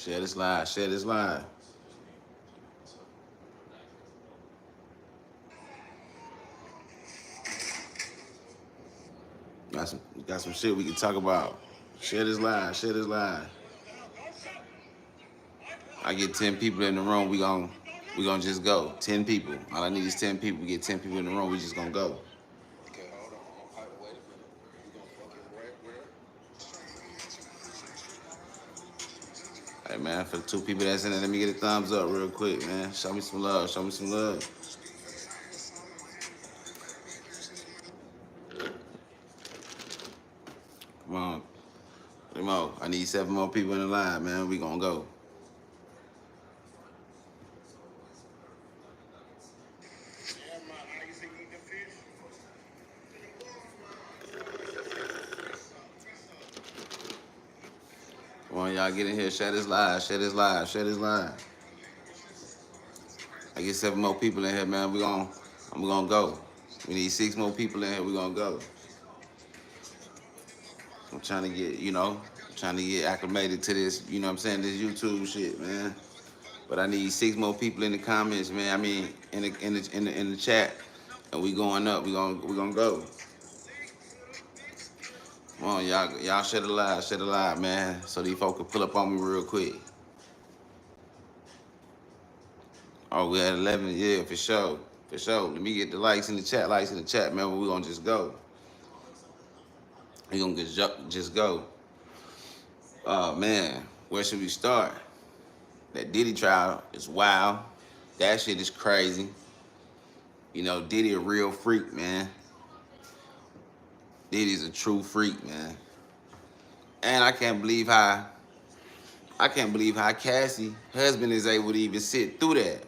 Share this live. Share this live. Got some shit we can talk about. Share this live. Share this live. I get 10 people in the room. We gonna just go. 10 people. All I need is 10 people. We get 10 people in the room. We just gonna go. Okay, hold on. Wait a minute. We gonna fucking where? Hey man, for the 2 people that's in there, let me get a thumbs up real quick, man. Show me some love. Show me some love. Come on. 3 more. I need 7 more people in the line, man. We gonna go. Come on, y'all get in here. Share this live. Share this live. Share this live. I get 7 more people in here, man. I'm gonna go. We need 6 more people in here. We gonna go. I'm trying to get, trying to get acclimated to this, you know what I'm saying, this YouTube shit, man. But I need 6 more people in the comments, man. I mean, in the chat, and we going up. We gonna go. Come on, y'all share the live, man. So these folks can pull up on me real quick. Oh, we at 11, yeah, for sure. For sure. Let me get the likes in the chat, man. But we gonna just go. We gonna just go. Oh man, where should we start? That Diddy trial is wild. That shit is crazy. You know, Diddy a real freak, man. Diddy's a true freak, man. And I can't believe how Cassie husband is able to even sit through that.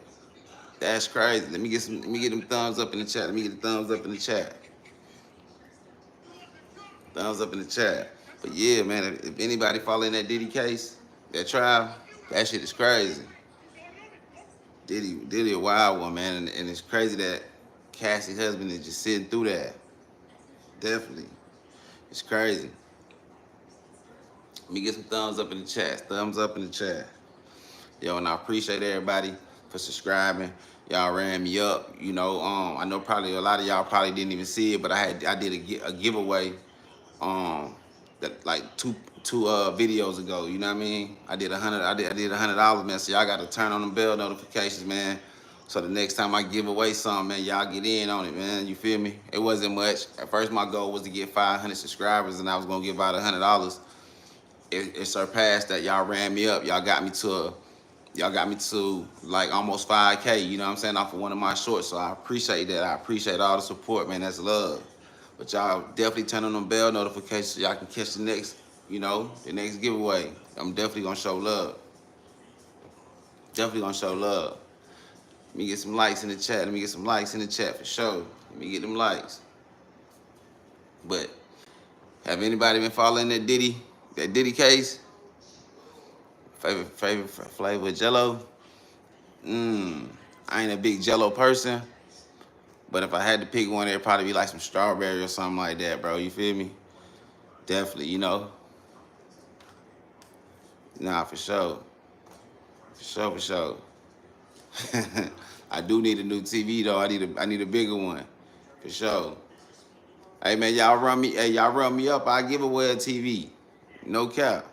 That's crazy. Let me get them thumbs up in the chat. Let me get the thumbs up in the chat. Thumbs up in the chat. But yeah, man, if anybody following that Diddy case, that trial, that shit is crazy. Diddy a wild one, man, and it's crazy that Cassie's husband is just sitting through that. Definitely. It's crazy. Let me get some thumbs up in the chat. Thumbs up in the chat. Yo, and I appreciate everybody for subscribing. Y'all ran me up. You know, I know probably a lot of y'all probably didn't even see it, but I did a giveaway that like two videos ago. You know what I mean? I did $100, man. So y'all got to turn on the bell notifications, man. So the next time I give away something, man, y'all get in on it, man. You feel me? It wasn't much. At first, my goal was to get 500 subscribers, and I was gonna give out $100. It surpassed that. Y'all ran me up. Y'all got me to like almost 5K. You know what I'm saying? Off of one of my shorts. So I appreciate that. I appreciate all the support, man. That's love. But y'all definitely turn on them bell notifications so y'all can catch the next, the next giveaway. I'm definitely gonna show love. Definitely gonna show love. Let me get some likes in the chat. Let me get some likes in the chat for sure. Let me get them likes. But have anybody been following that Diddy case? Favorite flavor Jello? I ain't a big Jello person, but if I had to pick one, it'd probably be like some strawberry or something like that, bro. You feel me? Definitely, Nah, for sure. For sure. I do need a new TV though. I need a bigger one. For sure. Hey man, y'all run me up. I give away a TV. No cap.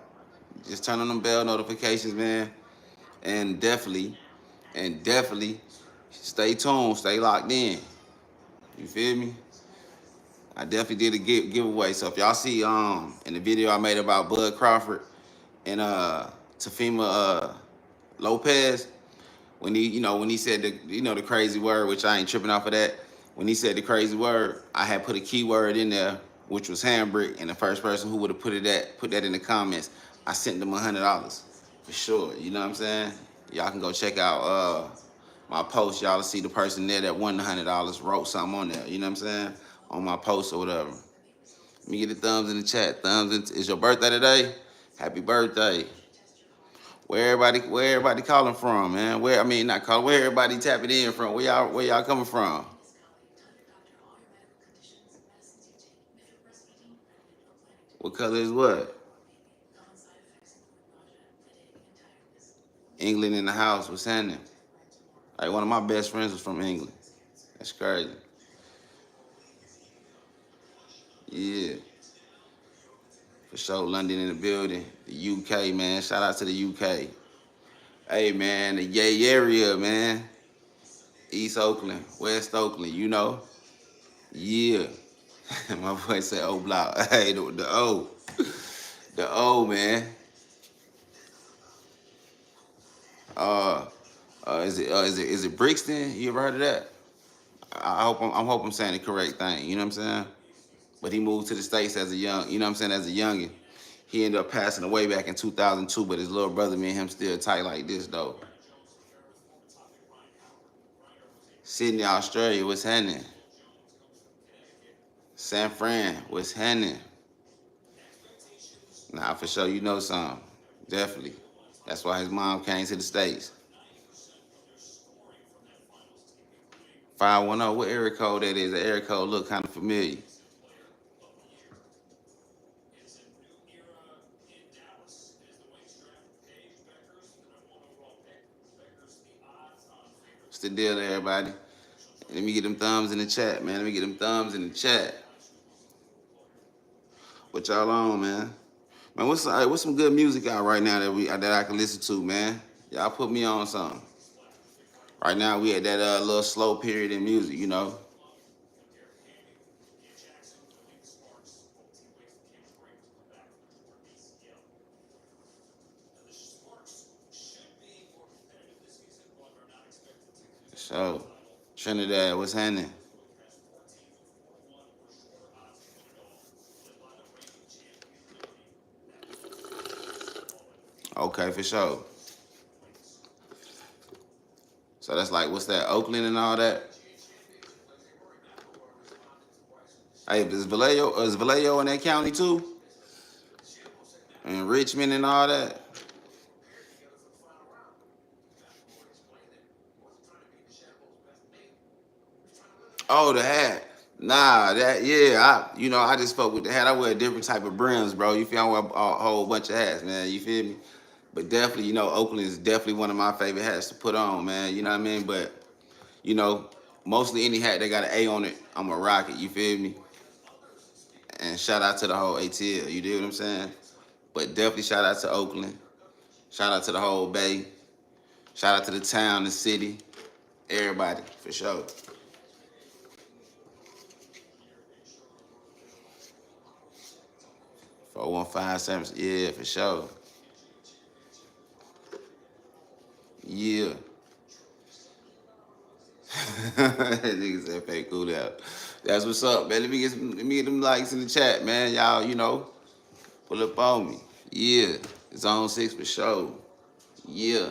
Just turn on them bell notifications, man. And definitely stay tuned, stay locked in. You feel me? I definitely did a giveaway. So if y'all see in the video I made about Bud Crawford and Tafima Lopez, when he said the crazy word, which I ain't tripping off of that. When he said the crazy word, I had put a keyword in there, which was handbrick, and the first person who would have put that in the comments, I sent them $100 for sure. You know what I'm saying? Y'all can go check out my post. Y'all see the person there that won the $100 wrote something on there. You know what I'm saying? On my post or whatever. Let me get the thumbs in the chat. Is your birthday today? Happy birthday. Where everybody calling from, man? Where everybody tapping in from? Where y'all coming from? What color is what? England in the house. What's happening? Like one of my best friends was from England. That's crazy. Yeah, for sure. London in the building. The UK, man. Shout out to the UK. Hey, man, the Yay area, man. East Oakland, West Oakland, you know. Yeah. My boy said O block. Hey, the O. The O, man. Uh, is it Brixton? You ever heard of that? I hope I'm saying the correct thing. You know what I'm saying? But he moved to the States as a young, you know what I'm saying, as a youngin'. He ended up passing away back in 2002, but his little brother, me and him still tight like this, though. Sydney, Australia, what's happening? San Fran, what's happening? Nah, for sure, you know something. Definitely. That's why his mom came to the States. 510, what area code that is? The area code look kind of familiar. What's the deal there, everybody? Let me get them thumbs in the chat, man. Let me get them thumbs in the chat. What y'all on, man? Man, what's some good music out right now that I can listen to, man? Y'all put me on something. Right now we at that little slow period in music, you know. So, Trinidad, what's happening? Okay, for sure. So that's like, what's that, Oakland and all that? Hey, is Vallejo in that county too? And Richmond and all that? Oh, the hat. Nah, I just fuck with the hat. I wear a different type of brims, bro. You feel me? I wear a whole bunch of hats, man. You feel me? But definitely, Oakland is definitely one of my favorite hats to put on, man. You know what I mean? But, you know, mostly any hat that got an A on it, I'm a rock it. You feel me? And shout out to the whole ATL. You dig what I'm saying? But definitely shout out to Oakland. Shout out to the whole Bay. Shout out to the town, the city, everybody, for sure. 4157, yeah, for sure. Yeah. Niggas said fake cool out. That's what's up, man. Let me get them likes in the chat, man. Y'all, pull up on me. Yeah. Zone 6 for sure. Yeah.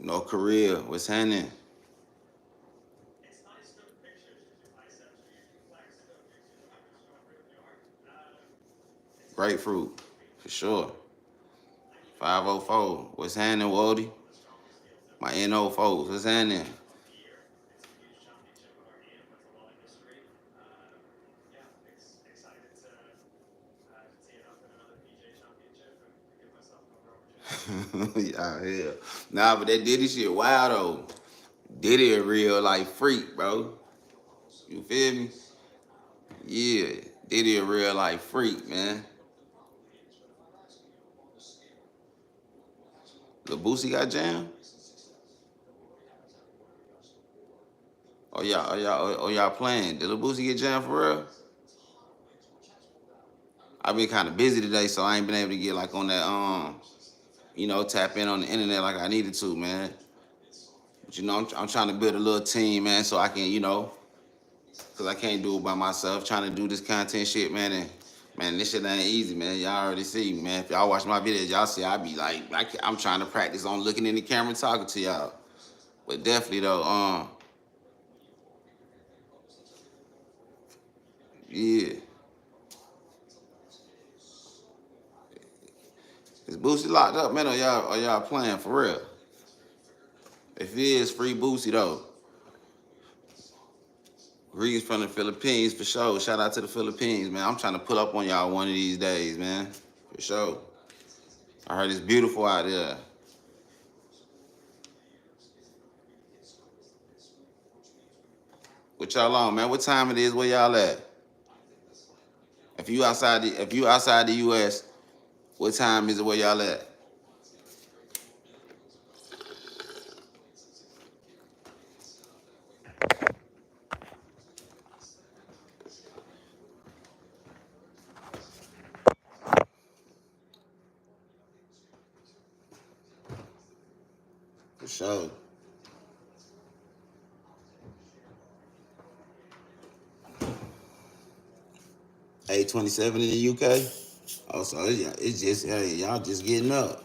North Korea, what's happening? Grapefruit, for sure. 504, what's happening, Wody? My NO folks, what's happening? Yeah, hell. Nah, but that Diddy shit wild though. Diddy a real like freak, bro. You feel me? Yeah, Diddy a real like freak, man. Lil Boosie got jammed? Oh y'all playing? Did Lil Boosie get jammed for real? I've been kind of busy today, so I ain't been able to get like on that tap in on the internet like I needed to, man. But I'm trying to build a little team, man, so I can, cause I can't do it by myself. Trying to do this content shit, man, and man, this shit ain't easy, man. Y'all already see, man. If y'all watch my videos, y'all see I be like, I'm trying to practice on looking in the camera and talking to y'all. But definitely though, yeah. Is Boosie locked up, man, or y'all playing for real? If it is, free Boosie though. Greetings from the Philippines for sure. Shout out to the Philippines, man. I'm trying to pull up on y'all one of these days, man. For sure. I heard it's beautiful out there. What y'all on, man? What time it is? Where y'all at? If you outside the US, what time is it where y'all at? For sure. 8:27 in the UK. Oh, so it's just hey, y'all just getting up.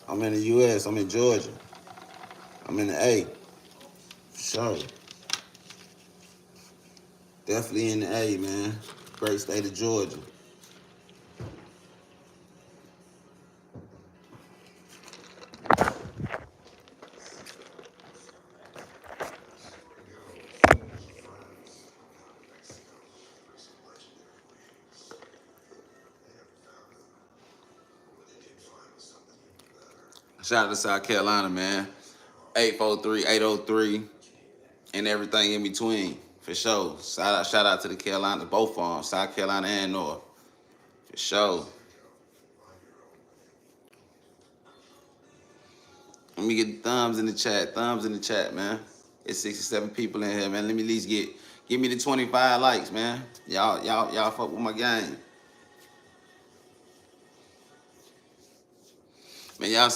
I'm in the US. I'm in Georgia. I'm in the A. For sure. Definitely in the A, man. Great state of Georgia. Shout out to South Carolina, man. 843, 803, and everything in between. For sure. Shout out to the Carolina, both of them, South Carolina and North. For sure. Let me get thumbs in the chat. Thumbs in the chat, man. It's 67 people in here, man. Let me at least give me the 25 likes, man. Y'all fuck with my game. Man, y'all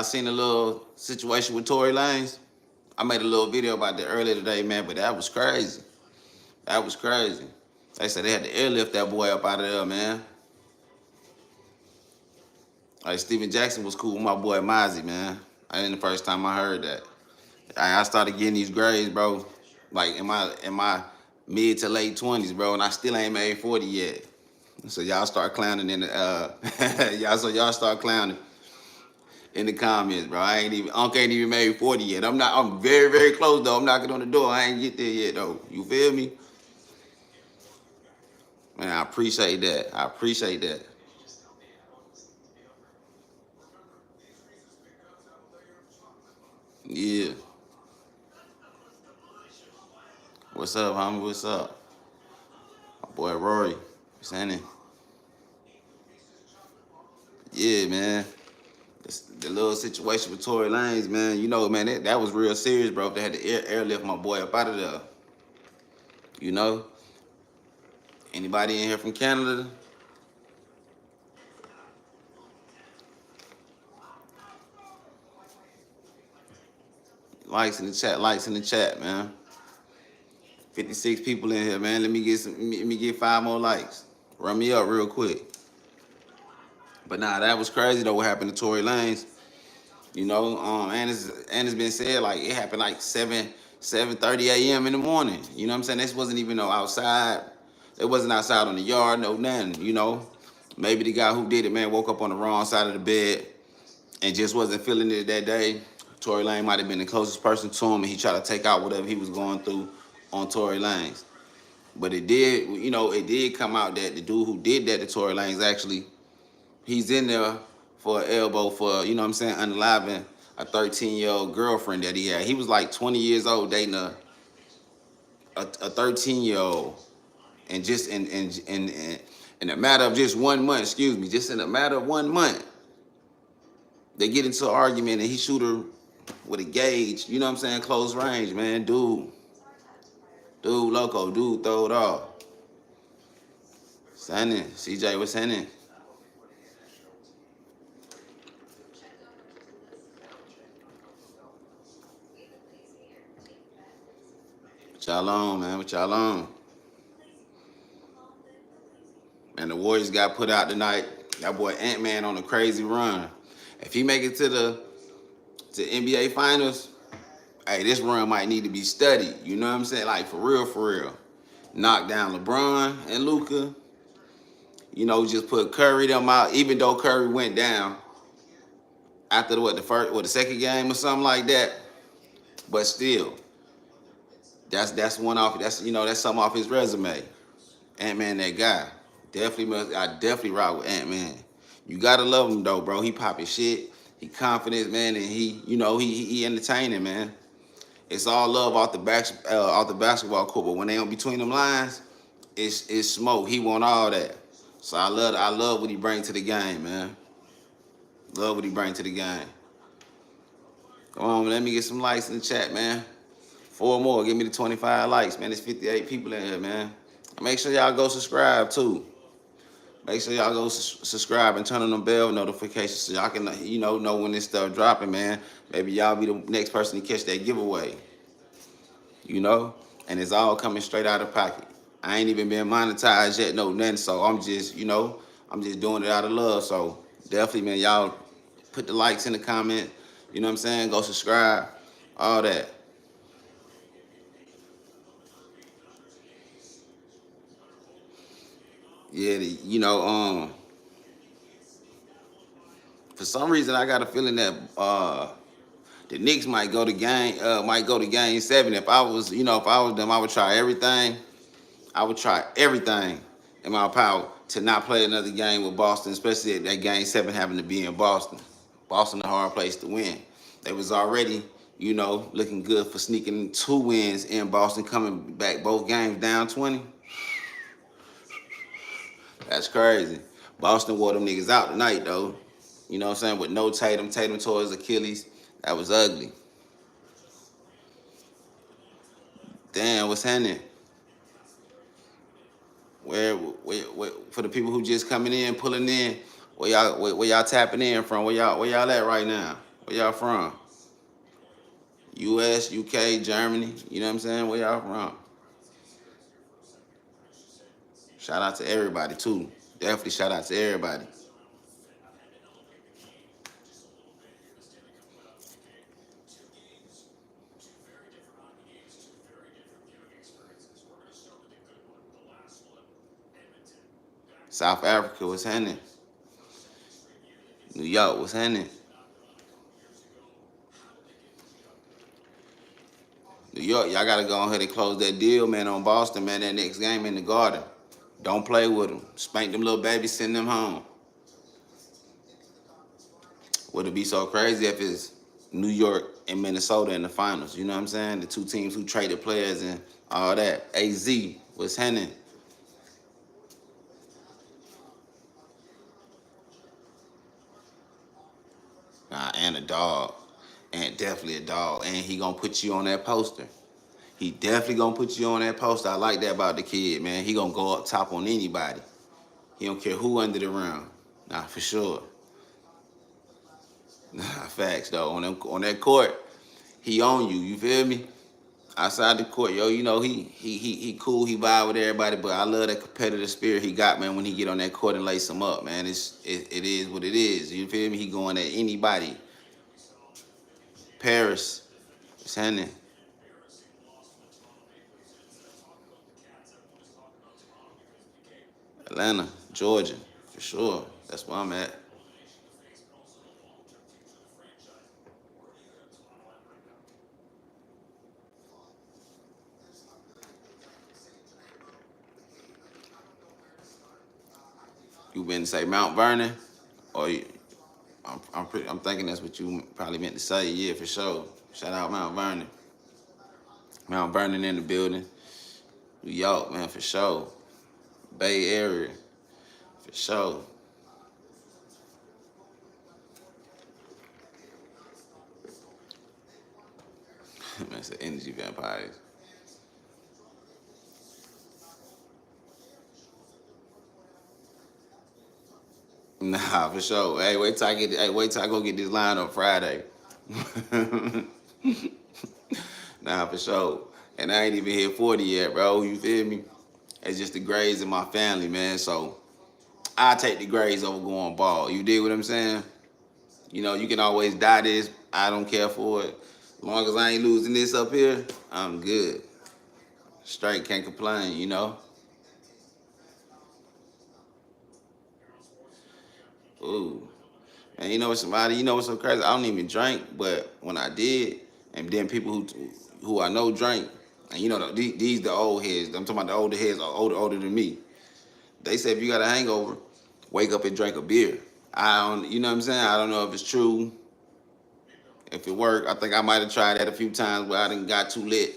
seen the little situation with Tory Lanez? I made a little video about that earlier today, man, but that was crazy. That was crazy. They said they had to airlift that boy up out of there, man. Like Steven Jackson was cool with my boy Mozzie, man. I ain't the first time I heard that. I started getting these grades, bro, like in my mid to late 20s, bro, and I still ain't made 40 yet. So y'all start clowning in the y'all start clowning in the comments, bro. Unc ain't even made 40 yet. I'm very, very close though. I'm knocking on the door. I ain't get there yet though. You feel me? Man, I appreciate that. I appreciate that. Yeah. What's up, homie? What's up? My boy Rory. What's happening? Yeah, man. The little situation with Tory Lanez, man. You know, man, that was real serious, bro. They had to airlift my boy up out of there. You know? Anybody in here from Canada? Likes in the chat, man. 56 people in here, man. Let me get 5 more likes. Run me up real quick. But nah, that was crazy though. What happened to Tory Lanez? You know, and it's been said like it happened like 7:30 a.m. in the morning. You know what I'm saying? This wasn't even no outside. It wasn't outside on the yard, no nothing. You know, maybe the guy who did it, man, woke up on the wrong side of the bed and just wasn't feeling it that day. Tory Lanez might have been the closest person to him, and he tried to take out whatever he was going through on Tory Lanez. But it did come out that the dude who did that to Tory Lanez actually, he's in there for an elbow for, you know what I'm saying, unaliving a 13-year-old girlfriend that he had. He was like 20 years old dating a 13-year-old. And just in a matter of just 1 month, just in a matter of 1 month, they get into an argument and he shoot her with a gauge, you know what I'm saying, close range, man. Dude loco, dude throw it off. What's happening? CJ, what's happening? What y'all on, man? What y'all on? And the Warriors got put out tonight. That boy Ant-Man on a crazy run. If he make it to NBA Finals, hey, this run might need to be studied. You know what I'm saying? Like, for real, for real. Knock down LeBron and Luka. just put Curry them out, even though Curry went down after the second game or something like that. But still, that's one off. That's something off his resume. Ant-Man, that guy. I definitely rock with Ant-Man. You gotta love him though, bro. He popping shit. He confident, man, and he entertaining, man. It's all love off the basketball court, but when they on between them lines, it's smoke. He want all that. So I love what he bring to the game, man. Love what he bring to the game. Come on, let me get some likes in the chat, man. 4 more. Give me the 25 likes, man. There's 58 people in here, man. Make sure y'all go subscribe too. Make sure y'all go subscribe and turn on the bell notifications so y'all can know when this stuff dropping, man. Maybe y'all be the next person to catch that giveaway. And it's all coming straight out of pocket. I ain't even been monetized yet, no nothing. So I'm just doing it out of love. So definitely, man, y'all put the likes in the comment. You know what I'm saying? Go subscribe, all that. Yeah, for some reason I got a feeling that the Knicks might go to game 7. If I was them, I would try everything. I would try everything in my power to not play another game with Boston, especially at that game 7 having to be in Boston. Boston, a hard place to win. They was already, looking good for sneaking 2 wins in Boston, coming back both games down 20. That's crazy. Boston wore them niggas out tonight, though. You know what I'm saying? With no Tatum. Tatum tore his Achilles. That was ugly. Damn, what's happening? Where for the people who just coming in, pulling in, where y'all tapping in from? Where y'all at right now? Where y'all from? U.S., U.K., Germany. You know what I'm saying? Where y'all from? Shout out to everybody too. Definitely shout out to everybody. South Africa, what's happening? New York, what's happening? New York, y'all gotta go ahead and close that deal, man, on Boston, man. That next game in the Garden. Don't play with them. Spank them little babies, send them home. Would it be so crazy if it's New York and Minnesota in the finals? You know what I'm saying? The 2 teams who traded players and all that. AZ, what's happening? And a dog. And definitely a dog. And he gonna put you on that poster. He definitely gonna put you on that poster. I like that about the kid, man. He gonna go up top on anybody. He don't care who under the rim. Nah, for sure. Nah, facts though. On that court, he on you. You feel me? Outside the court, he cool. He vibe with everybody. But I love that competitive spirit he got, man. When he get on that court and lace him up, man. It is what it is. You feel me? He going at anybody. Paris, what's happening? Atlanta, Georgia, for sure. That's where I'm at. You been to say Mount Vernon, or I'm thinking that's what you probably meant to say. Yeah, for sure. Shout out Mount Vernon. Mount Vernon in the building. New York, man, for sure. Bay Area, for sure. Man, it's the energy vampires. Nah, for sure. Hey, wait till I go get this line on Friday. Nah, for sure. And I ain't even hit 40 yet, bro. You feel me? It's just the grades in my family, man. So I take the grades over going ball. You dig what I'm saying? You can always die this. I don't care for it. As long as I ain't losing this up here, I'm good. Straight, can't complain. Ooh. And you know what, somebody, you know what's so crazy? I don't even drink, but when I did, and then people who I know drink, and you know these the old heads. I'm talking about the older heads, are older than me. They say if you got a hangover, wake up and drink a beer. I don't, you know what I'm saying? I don't know if it's true, if it worked. I think I might have tried that a few times, but I didn't got too lit,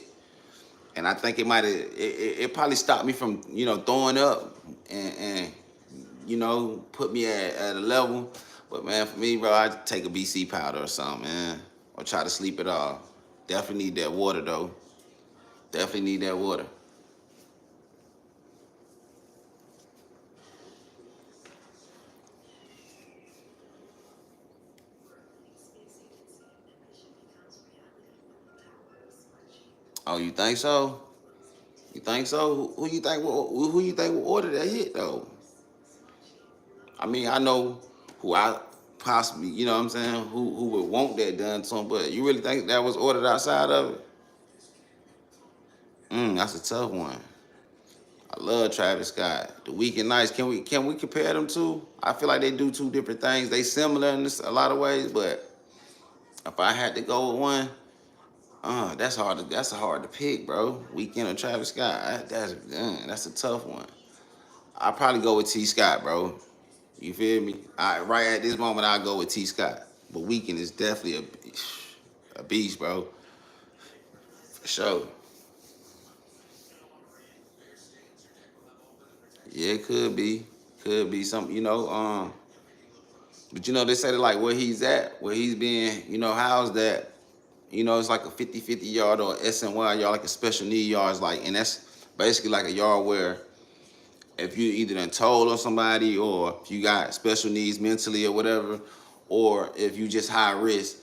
and I think it might have. It probably stopped me from throwing up and put me at a level. But man, for me, bro, I take a BC powder or something, man, or try to sleep it off. Definitely need that water though. Definitely need that water. Oh, you think so? You think so? Who you think? Who you think will order that hit though? I mean, I know who I possibly, you know what I'm saying, who would want that done to them, but you really think that was ordered outside of it? That's a tough one. I love Travis Scott. The Weekend Nights. Can we compare them two? I feel like they do two different things. They similar in a lot of ways, but if I had to go with one, that's hard to pick, bro. Weekend or Travis Scott. That's a tough one. I'll probably go with T Scott, bro. You feel me? Right at this moment, I'll go with T Scott. But Weekend is definitely a beast, bro. For sure. Yeah, it could be. Could be something, but they say that like where he's at, where he's being, housed at, it's like a 50-50 yard or SNY yard, like a special need yards, like, and that's basically like a yard where if you either done told on somebody or if you got special needs mentally or whatever, or if you just high risk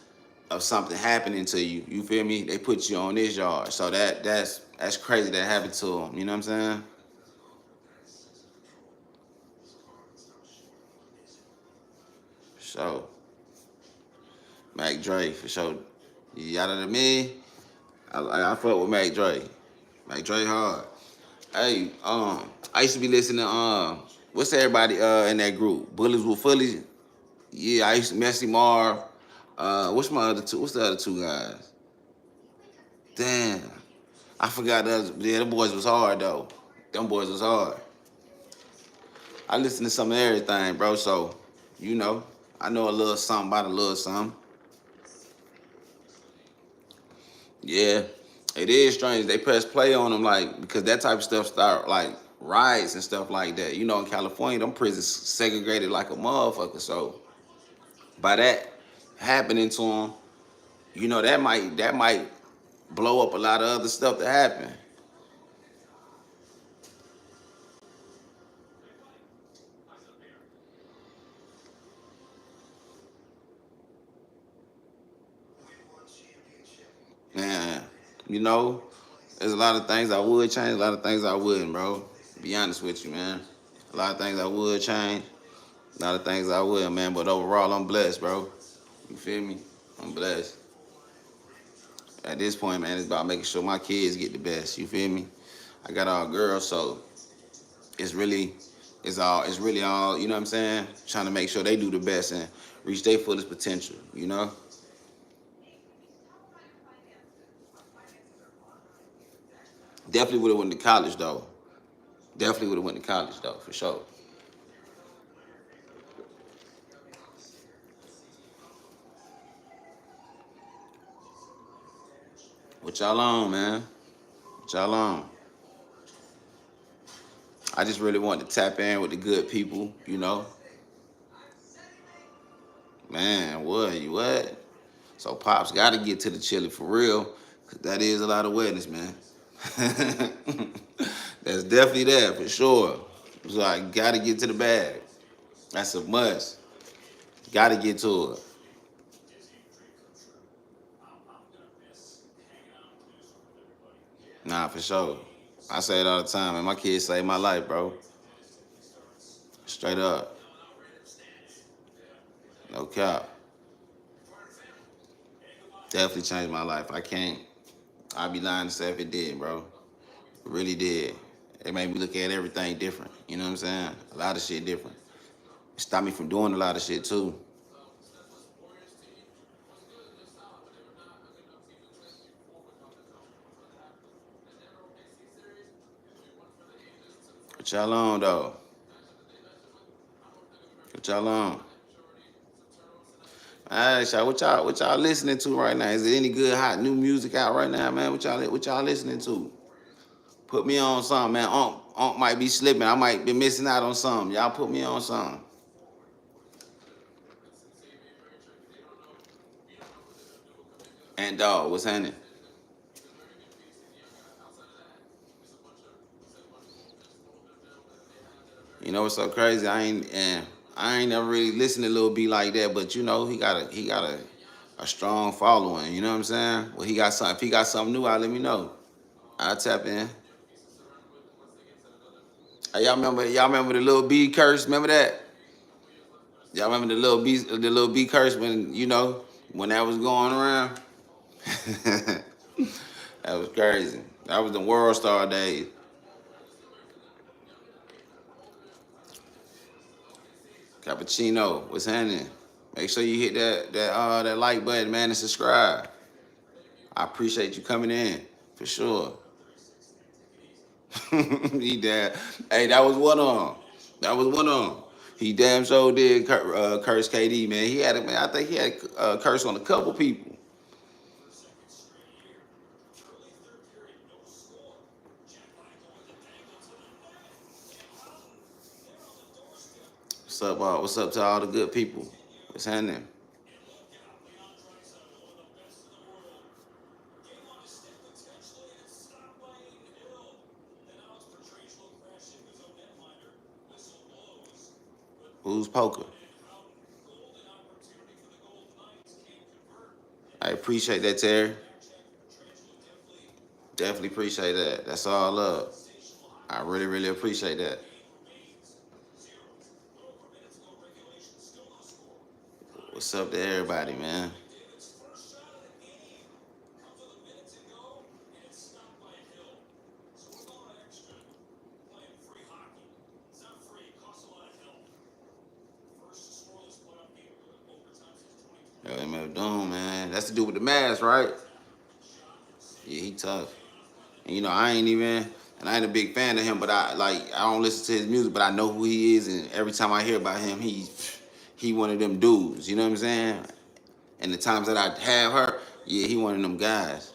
of something happening to you, you feel me? They put you on this yard. So that's crazy that happened to him. You know what I'm saying? So Mac Dre for sure. You out of me? I fuck with Mac Dre. Mac Dre hard. Hey, I used to be listening to what's everybody in that group? Bullies with Fullies. Yeah, I used to Messy Marv. What's my other two? What's the other two guys? Damn, I forgot the other. Yeah, them boys was hard though. Them boys was hard. I listen to some of everything, bro. So, you know, I know a little something about a little something. Yeah, it is strange. They press play on them like because that type of stuff start like riots and stuff like that. You know, in California, them prisons segregated like a motherfucker. So by that happening to them, that might blow up a lot of other stuff that happen. Man, you know, there's a lot of things I would change, a lot of things I wouldn't, bro. Be honest with you, man. A lot of things I would change, a lot of things I wouldn't, man. But overall, I'm blessed, bro. You feel me? I'm blessed. At this point, man, it's about making sure my kids get the best. You feel me? I got all girls, so it's really, it's really all. You know what I'm saying? Trying to make sure they do the best and reach their fullest potential. You know? Definitely would have went to college though. Definitely would have went to college though, for sure. What y'all on, man? What y'all on? I just really want to tap in with the good people. Man, what? You what? So Pops got to get to the chili for real, 'cause that is a lot of wetness, man. That's definitely there for sure. So I got to get to the bag. That's a must. Got to get to it. Nah, for sure. I say it all the time, and my kids saved my life, bro. Straight up. No cap. Definitely changed my life. I can't. I'd be lying to say if it did, bro. It really did. It made me look at everything different. You know what I'm saying? A lot of shit different. It stopped me from doing a lot of shit too. What y'all on though? What y'all on? Alright, y'all. What y'all listening to right now? Is there any good hot new music out right now, man? What y'all listening to? Put me on something, man. Unc might be slipping. I might be missing out on something. Y'all put me on something. And dog, what's happening? You know what's so crazy? I ain't never really listened to Lil B like that, but you know he got a strong following. You know what I'm saying? Well, he got some. If he got something new, I'll let me know. I'll tap in. Hey, y'all remember the Lil B curse? Remember that? Y'all remember the Lil B curse when when that was going around? That was crazy. That was the World Star days. Cappuccino, what's happening? Make sure you hit that like button, man, and subscribe. I appreciate you coming in for sure. He damn. Hey, that was one on. That was one on. He damn sure did curse KD, man. He had it, man. I think he had curse on a couple people. What's up, all? What's up to all the good people? What's happening? Who's poker? I appreciate that, Terry. Definitely appreciate that. That's all love. I really, really appreciate that. What's up to everybody, man? Yo, MF Doom, man. That's to do with the mask, right? Yeah, he tough. And I ain't a big fan of him, but I don't listen to his music, but I know who he is, and every time I hear about him, he one of them dudes. You know what I'm saying? And the times that I have her, yeah, he one of them guys.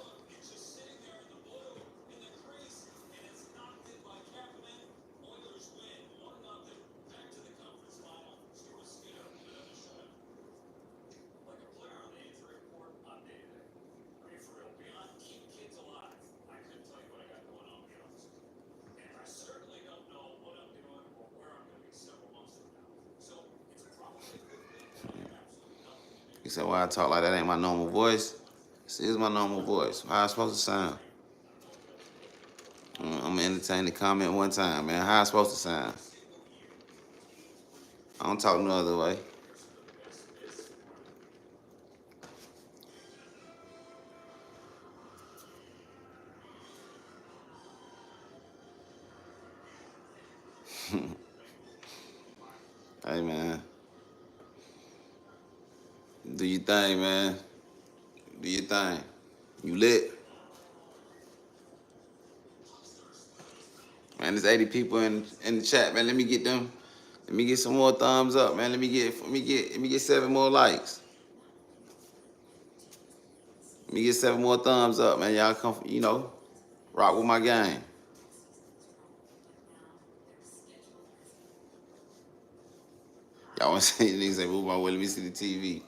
He said, "Why I talk like that ain't my normal voice? This is my normal voice. How I supposed to sound? I'm gonna entertain the comment one time, man. How I supposed to sound? I don't talk no other way. Hey, man, do your thing, man. Do your thing. You lit, man. There's 80 people in the chat, man. Let me get them. Let me get some more thumbs up, man. Let me get 7 more likes. Let me get 7 more thumbs up, man. Y'all come, rock with my game. Y'all want to see niggas say, move my way, let me see the TV.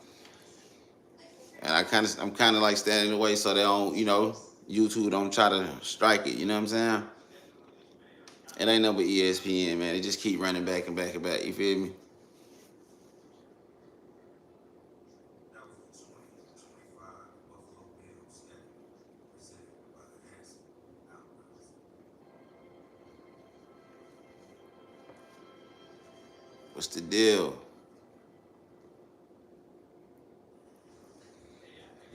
And I'm kind of like standing in the way so they don't, YouTube don't try to strike it. You know what I'm saying? It ain't nothing but ESPN, man. They just keep running back and back and back. You feel me? What's the deal?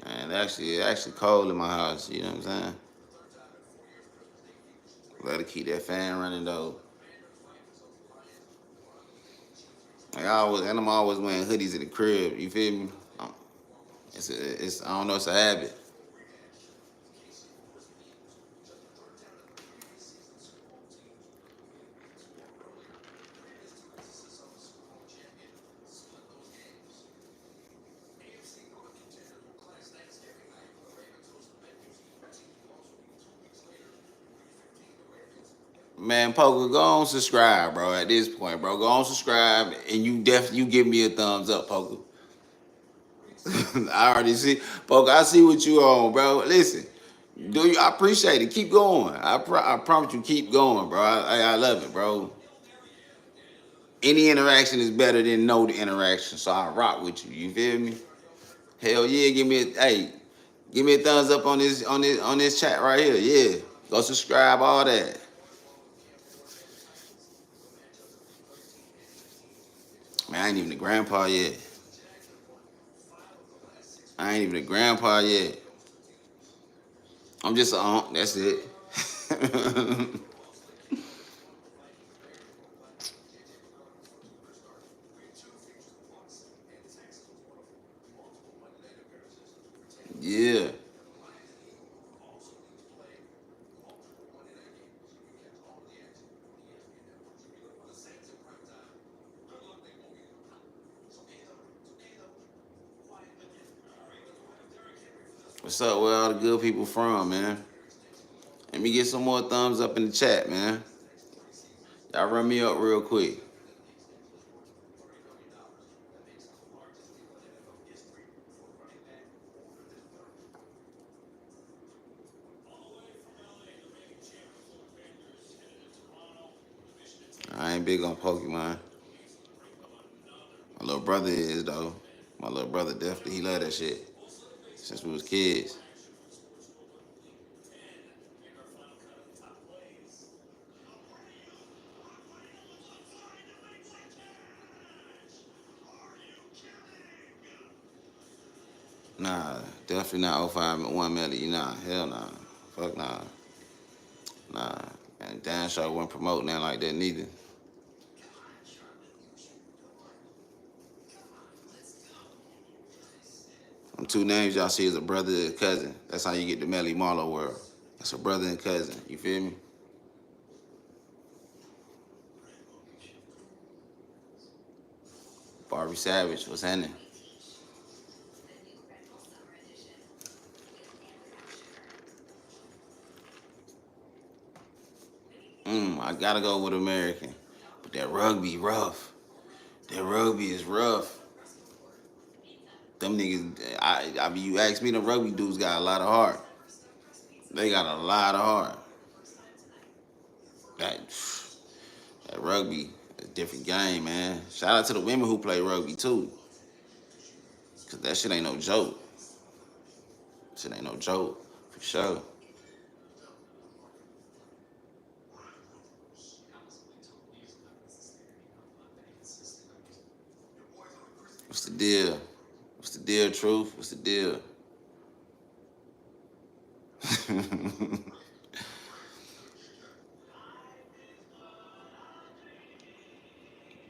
Man, it's actually cold in my house. You know what I'm saying? Gotta keep that fan running though. And I'm always wearing hoodies at the crib. You feel me? It's I don't know. It's a habit. Man, Poker, go on subscribe, bro. At this point, bro, go on subscribe, and you give me a thumbs up, Poker. I already see, Poker. I see what you on, bro. Listen, do you? I appreciate it. Keep going. I promise you, keep going, bro. I love it, bro. Any interaction is better than no interaction, so I rock with you. You feel me? Hell yeah, give me a thumbs up on this chat right here. Yeah, go subscribe, all that. Man, I ain't even a grandpa yet. I ain't even a grandpa yet. I'm just a aunt. That's it. Yeah. What's up? Where all the good people from, man? Let me get some more thumbs up in the chat, man. Y'all run me up real quick. I ain't big on Pokemon. My little brother is though. My little brother definitely he love that shit since we was kids. Nah, definitely not 05 1 Melody. Nah, hell nah. Fuck nah. Nah. And Dan Show wasn't promoting that like that neither. Them two names y'all see is a brother and cousin. That's how you get the Melly Marlowe world. That's a brother and cousin. You feel me? Barbie Savage, what's happening? I gotta go with American. But that rugby rough. That rugby is rough. Them niggas, I mean, you ask me, the rugby dudes got a lot of heart. They got a lot of heart. That, that rugby, a different game, man. Shout out to the women who play rugby too. Cause that shit ain't no joke. Shit ain't no joke, for sure. What's the deal? What's the deal, Truth? What's the deal?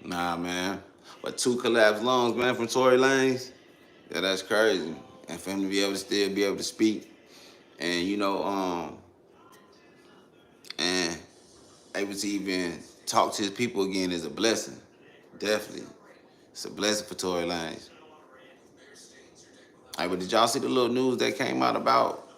Nah, man. But 2 collapsed lungs, man, from Tory Lanez. Yeah, that's crazy. And for him to be able to still be able to speak and and able to even talk to his people again is a blessing. Definitely. It's a blessing for Tory Lanez. Hey, but did y'all see the little news that came out about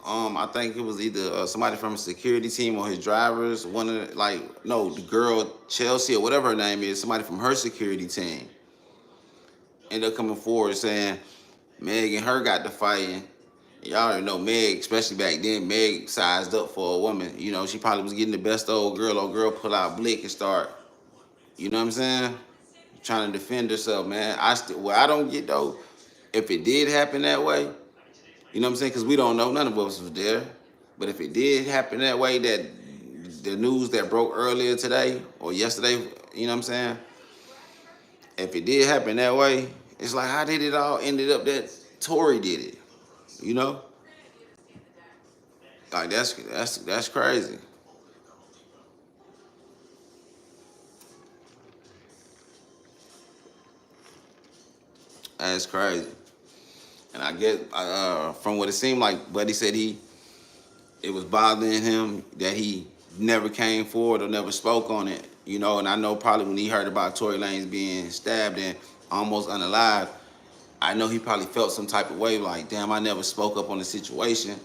I think it was either somebody from his security team or his drivers. One of the, like, no, the girl Chelsea or whatever her name is. Somebody from her security team ended up coming forward saying Meg and her got to fighting. Y'all already know Meg, especially back then. Meg sized up for a woman. You know, she probably was getting the best of old girl. Old girl pull out Blick and start. You know what I'm saying? Trying to defend herself, man. What I don't get though, if it did happen that way, you know what I'm saying? Because we don't know. None of us was there. But if it did happen that way, that the news that broke earlier today or yesterday, you know what I'm saying? If it did happen that way, it's like, how did it all ended up that Tory did it? You know? Like that's crazy. That's crazy. And I get from what it seemed like, Buddy said it was bothering him that he never came forward or never spoke on it. You know, and I know probably when he heard about Tory Lanez being stabbed and almost unalive, I know he probably felt some type of way, like, damn, I never spoke up on the situation.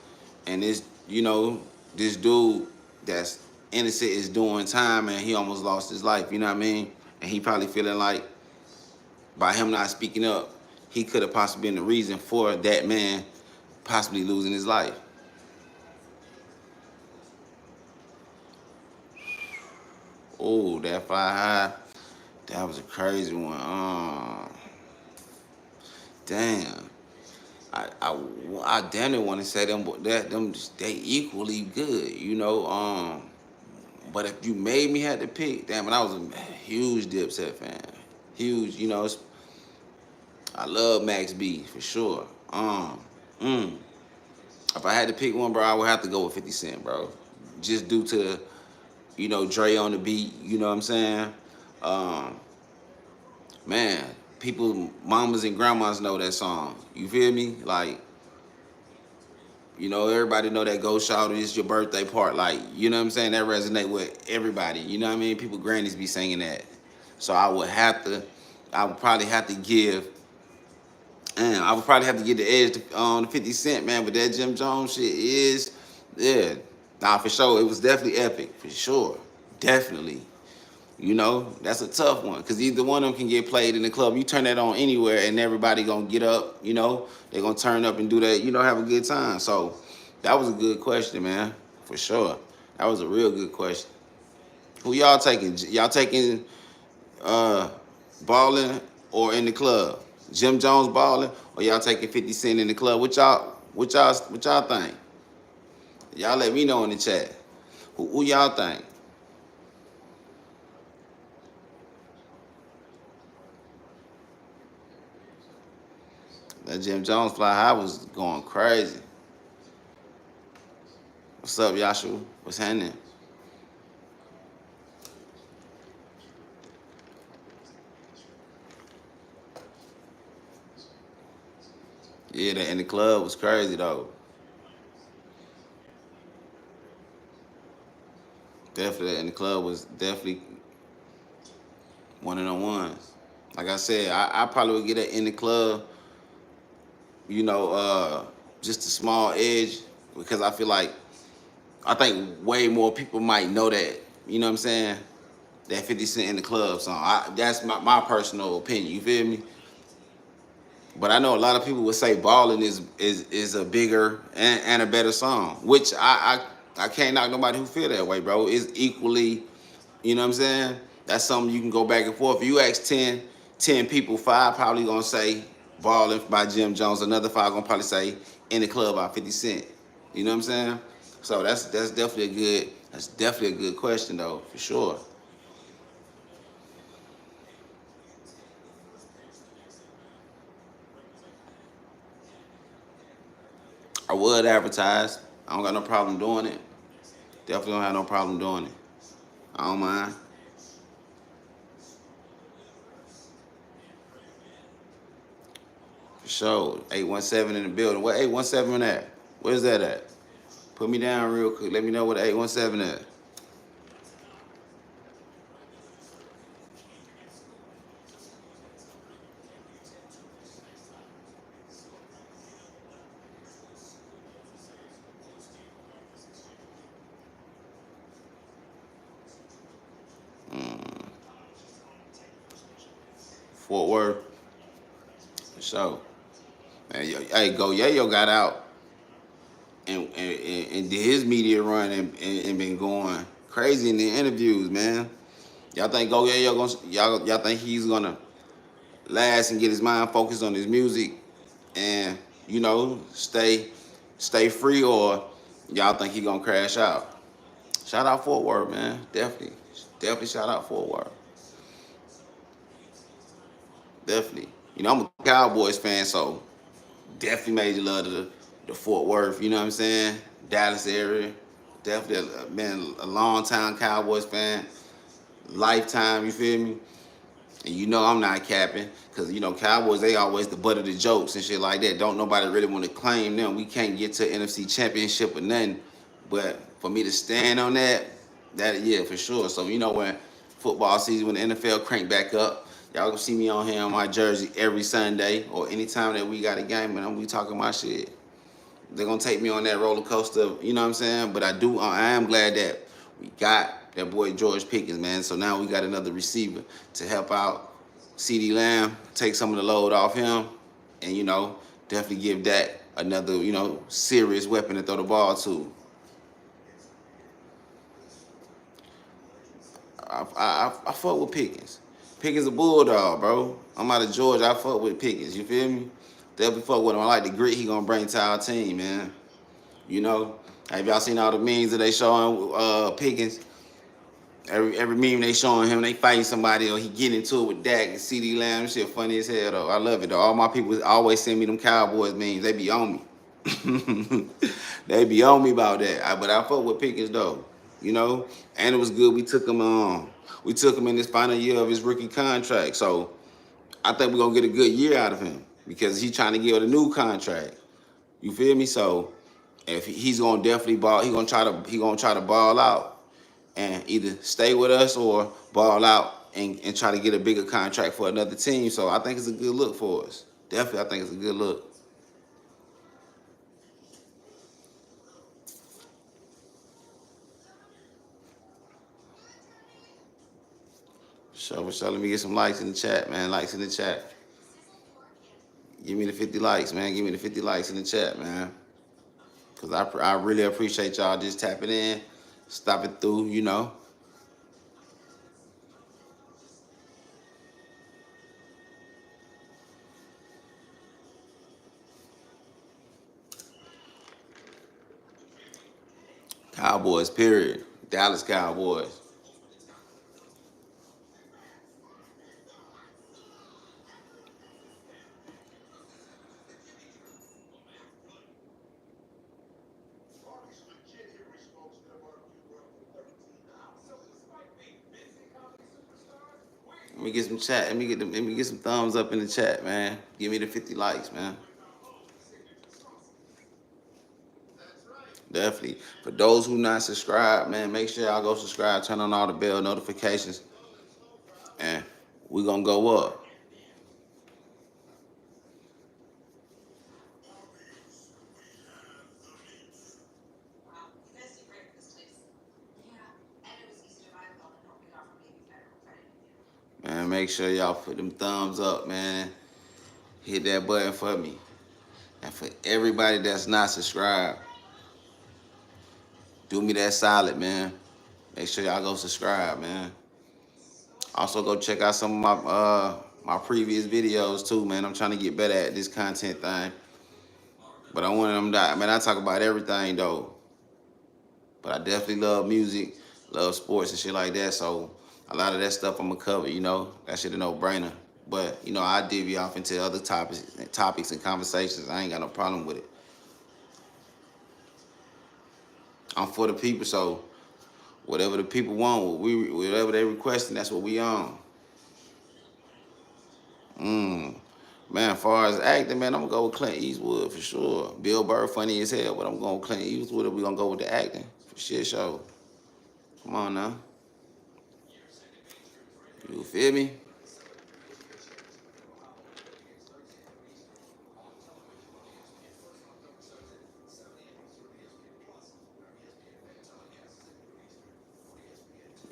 And this, you know, this dude that's innocent is doing time and he almost lost his life, you know what I mean? And he probably feeling like by him not speaking up, he could have possibly been the reason for that man possibly losing his life. Oh, that fly high, that was a crazy one. Damn. I damn near want to say them they equally good, you know. But if you made me have to pick, damn, and I was a huge Dipset fan, huge. You know, I love Max B for sure. Mm, if I had to pick one, bro, I would have to go with 50 Cent, bro. Just due to, you know, Dre on the beat. You know what I'm saying? Um, man, people, mamas and grandmas know that song. You feel me? Like, you know, everybody know that Go Shout It's Your Birthday part. Like, you know what I'm saying? That resonate with everybody. You know what I mean? People grannies be singing that. So I would probably have to give, and I would probably have to get the edge on the 50 Cent, man. But that Jim Jones shit is, yeah. Nah, for sure. It was definitely epic, for sure. Definitely. You know, that's a tough one because either one of them can get played in the club. You turn that on anywhere, and everybody gonna get up. You know, they gonna turn up and do that. You know, have a good time. So that was a good question, man, for sure. That was a real good question. Who y'all taking? Y'all taking uh, balling or in the club? Jim Jones balling or y'all taking 50 Cent in the club? What y'all think? Y'all let me know in the chat. Who y'all think? That Jim Jones fly high was going crazy. What's up, Yashu? What's happening? Yeah, that in the club was crazy though. Definitely, that in the club was definitely one of the ones. Like I said, I probably would get it in the club, you know, just a small edge because I think way more people might know that. You know what I'm saying? That 50 Cent in the club song. That's my personal opinion. You feel me? But I know a lot of people would say "Ballin'" is a bigger and a better song, which I can't knock nobody who feel that way, bro. It's equally, you know what I'm saying? That's something you can go back and forth. If you ask 10 people, five probably gonna say "Ballin'" by Jim Jones. Another five gonna probably say "In the Club" by 50 Cent. You know what I'm saying? So that's definitely a good question though, for sure. I would advertise. I don't got no problem doing it. Definitely don't have no problem doing it. I don't mind. For sure. 817 in the building. What 817 at? Where's that at? Put me down real quick. Let me know what 817 at. Mm, Fort Worth. For sure. Hey, Go Yayo got out and did his media run and been going crazy in the interviews, man. Y'all think Go Yayo gonna y'all think he's gonna last and get his mind focused on his music and you know stay free, or y'all think he gonna crash out? Shout out Fort Worth, man. Definitely shout out Fort Worth. Definitely. You know I'm a Cowboys fan, so definitely major love to the Fort Worth. You know what I'm saying? Dallas area. Definitely been a long time Cowboys fan, lifetime. You feel me? And you know I'm not capping, because you know Cowboys, they always the butt of the jokes and shit like that. Don't nobody really want to claim them. We can't get to NFC Championship or nothing. But for me to stand on that yeah, for sure. So you know when football season, when the NFL crank back up, y'all gonna see me on here on my jersey every Sunday or anytime that we got a game and I'm be talking my shit. They're gonna take me on that roller coaster, you know what I'm saying? But I am glad that we got that boy George Pickens, man. So now we got another receiver to help out CeeDee Lamb, take some of the load off him, and you know, definitely give Dak another, you know, serious weapon to throw the ball to. I fuck with Pickens. Pickens a bulldog, bro. I'm out of Georgia. I fuck with Pickens. You feel me? Definitely fuck with him. I like the grit he gonna bring to our team, man. You know, have y'all seen all the memes that they showing Pickens? Every meme they showing him, they fighting somebody or he getting into it with Dak and CeeDee Lamb. Shit funny as hell though. I love it though. All my people always send me them Cowboys memes. They be on me. They be on me about that. But I fuck with Pickens though. You know, and it was good. We took him in this final year of his rookie contract. So I think we're gonna get a good year out of him because he's trying to get a new contract. You feel me? So if he's gonna definitely ball, he gonna try to ball out and either stay with us or ball out and try to get a bigger contract for another team. So I think it's a good look for us. Definitely, I think it's a good look. So let me get some likes in the chat, man. Likes in the chat. Give me the 50 likes, man. Give me the 50 likes in the chat, man. Because I really appreciate y'all just tapping in, stopping through, you know. Cowboys, period. Dallas Cowboys. Let me get some chat. Let me get some thumbs up in the chat, man. Give me the 50 likes, man. Definitely. For those who not subscribed, man, make sure y'all go subscribe, turn on all the bell notifications, and we gonna go up. Man, make sure y'all put them thumbs up, man. Hit that button for me. And for everybody that's not subscribed, do me that solid, man. Make sure y'all go subscribe, man. Also go check out some of my previous videos too, man. I'm trying to get better at this content thing. But I want them to, man, I talk about everything though. But I definitely love music, love sports and shit like that. So a lot of that stuff I'm gonna cover, you know. That shit a no-brainer. But, you know, I divvy off into other topics and conversations. I ain't got no problem with it. I'm for the people, so whatever the people want, whatever they requesting, that's what we on. Man, as far as acting, man, I'm gonna go with Clint Eastwood for sure. Bill Burr funny as hell, but I'm going with Clint Eastwood if we gonna go with the acting. For shit show. Come on now. You feel me?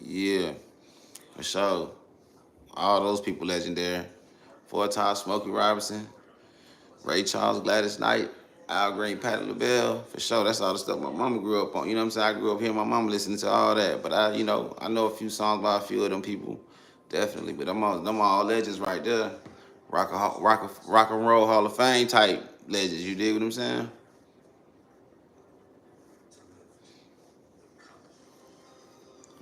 Yeah, for sure. All those people legendary. Four-time Smokey Robinson, Ray Charles, Gladys Knight, Al Green, Patti LaBelle. For sure, that's all the stuff my mama grew up on. You know what I'm saying? I grew up hearing my mama listening to all that. But I know a few songs by a few of them people. Definitely. But them all legends right there. Rock and roll Hall of Fame type legends. You dig what I'm saying?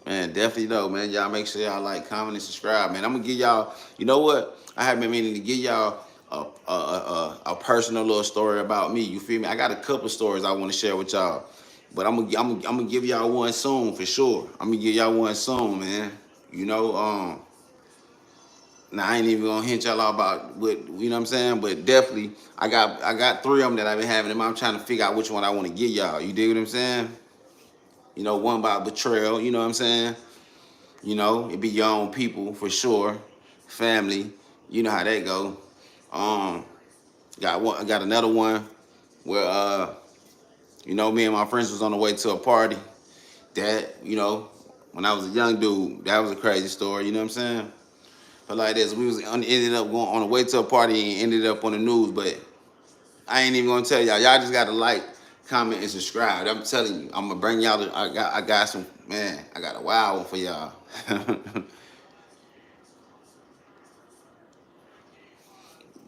Man, definitely though, man. Y'all make sure y'all like, comment, and subscribe, man. I'm gonna give y'all. You know what? I have been meaning to give y'all a personal little story about me. You feel me? I got a couple stories I want to share with y'all, but I'm gonna give y'all one soon for sure. I'm gonna give y'all one soon, man. You know, Now I ain't even gonna hint y'all all about what you know what I'm saying, but definitely I got three of them that I've been having them. I'm trying to figure out which one I want to give y'all. You dig what I'm saying? You know, one about betrayal. You know what I'm saying? You know, it be your own people for sure, family. You know how that go. Um, got one. I got another one where you know, me and my friends was on the way to a party. That you know, when I was a young dude, that was a crazy story. You know what I'm saying? But like this, we was ended up going on the way to a party and ended up on the news. But I ain't even gonna tell y'all. Y'all just gotta like, comment, and subscribe. I'm telling you, I'm gonna bring y'all. I got some man. I got a wild one for y'all.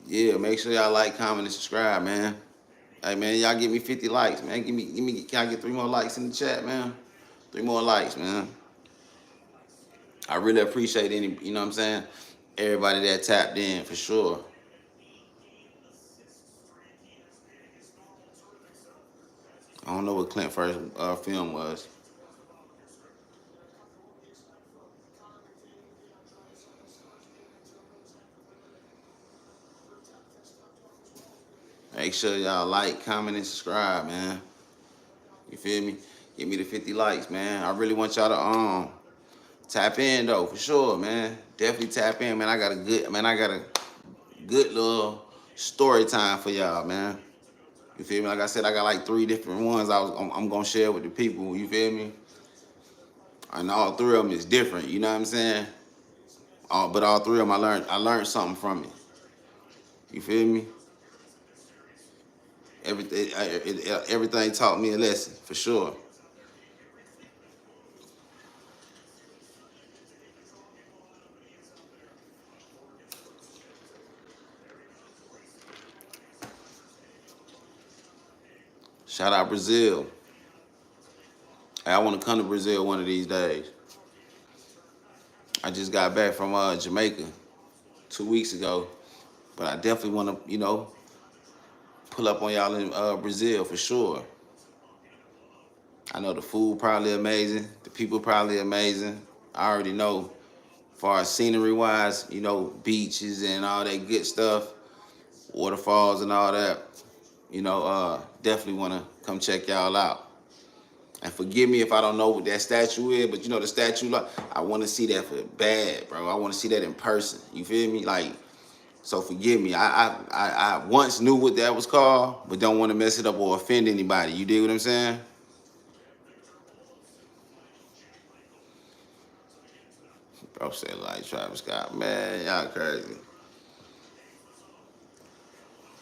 Yeah, make sure y'all like, comment, and subscribe, man. Hey man, y'all give me 50 likes, man. Give me. Can I get 3 more likes in the chat, man? 3 more likes, man. I really appreciate any. You know what I'm saying? Everybody that tapped in for sure. I don't know what Clint first film was. Make sure y'all like, comment, and subscribe, man. You feel me? Give me the 50 likes, man. I really want y'all to tap in though, for sure, man. Definitely tap in, man. I got a good little story time for y'all, man. You feel me? Like I said, I got like 3 different ones I'm gonna share with the people. You feel me? And all 3 of them is different. You know what I'm saying? But all 3 of them, I learned something from it. You feel me? Everything taught me a lesson for sure. Shout out Brazil. Hey, I want to come to Brazil one of these days. I just got back from Jamaica 2 weeks ago, but I definitely want to, pull up on y'all in Brazil for sure. I know the food probably amazing, the people probably amazing. I already know, as far as scenery wise, beaches and all that good stuff, waterfalls and all that. Definitely want to come check y'all out. And forgive me if I don't know what that statue is, but the statue, like, I want to see that for bad, bro. I want to see that in person. You feel me? Like, so forgive me. I once knew what that was called, but don't want to mess it up or offend anybody. You dig what I'm saying? Bro said like Travis Scott. Man, y'all crazy.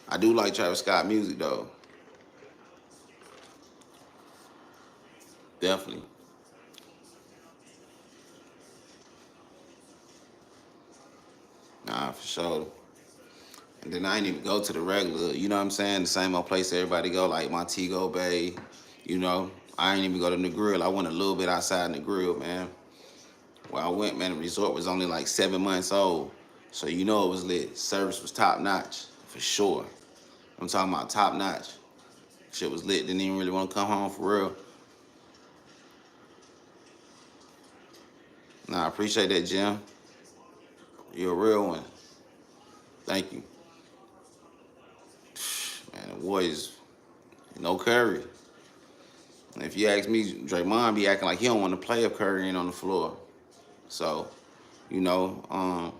I do like Travis Scott music though. Definitely. Nah, for sure. And then I ain't even go to the regular, you know what I'm saying? The same old place everybody go, like Montego Bay, you know. I ain't even go to the grill. I went a little bit outside in the grill, man. Where I went, man, the resort was only like 7 months old. So you know it was lit. Service was top notch, for sure. I'm talking about top notch. Shit was lit. Didn't even really want to come home for real. Nah, I appreciate that, Jim. You're a real one. Thank you. Man, the Warriors, no Curry. And if you ask me, Draymond be acting like he don't want to play if Curry ain't on the floor. So, you know,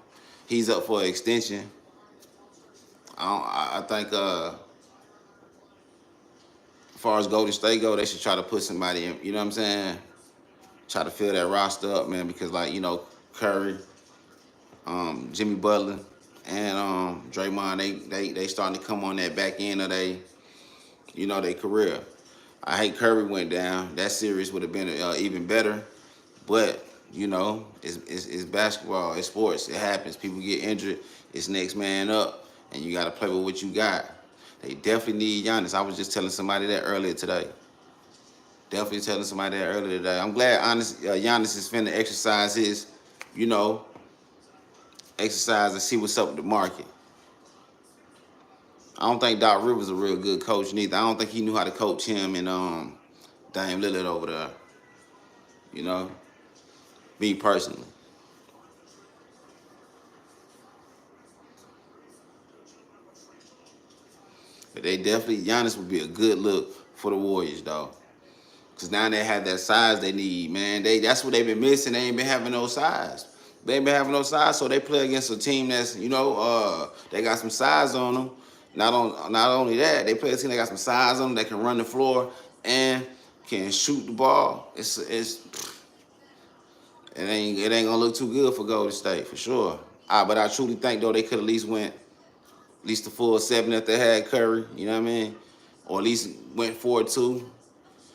he's up for an extension. I think as far as Golden State go, they should try to put somebody in. You know what I'm saying? Try to fill that roster up, man, because like Curry, Jimmy Butler, and Draymond, they starting to come on that back end of their career. I hate Curry went down. That series would have been even better, but it's basketball, it's sports, it happens. People get injured. It's next man up, and you got to play with what you got. They definitely need Giannis. I was just telling somebody that earlier today. Definitely telling somebody that earlier today. I'm glad Giannis is finna exercise his, you know, exercise and see what's up with the market. I don't think Doc Rivers a real good coach neither. I don't think he knew how to coach him and Dame Lillard over there. You know, me personally. they definitely Giannis would be a good look for the Warriors, dog. Cause now they have that size they need, man. That's what they've been missing. They ain't been having no size. They ain't been having no size, so they play against a team that's, they got some size on them. Not only that, they play a team that got some size on them that can run the floor and can shoot the ball. It ain't gonna look too good for Golden State for sure. But I truly think though they could at least went at least the full seven if they had Curry. You know what I mean? Or at least went 4-2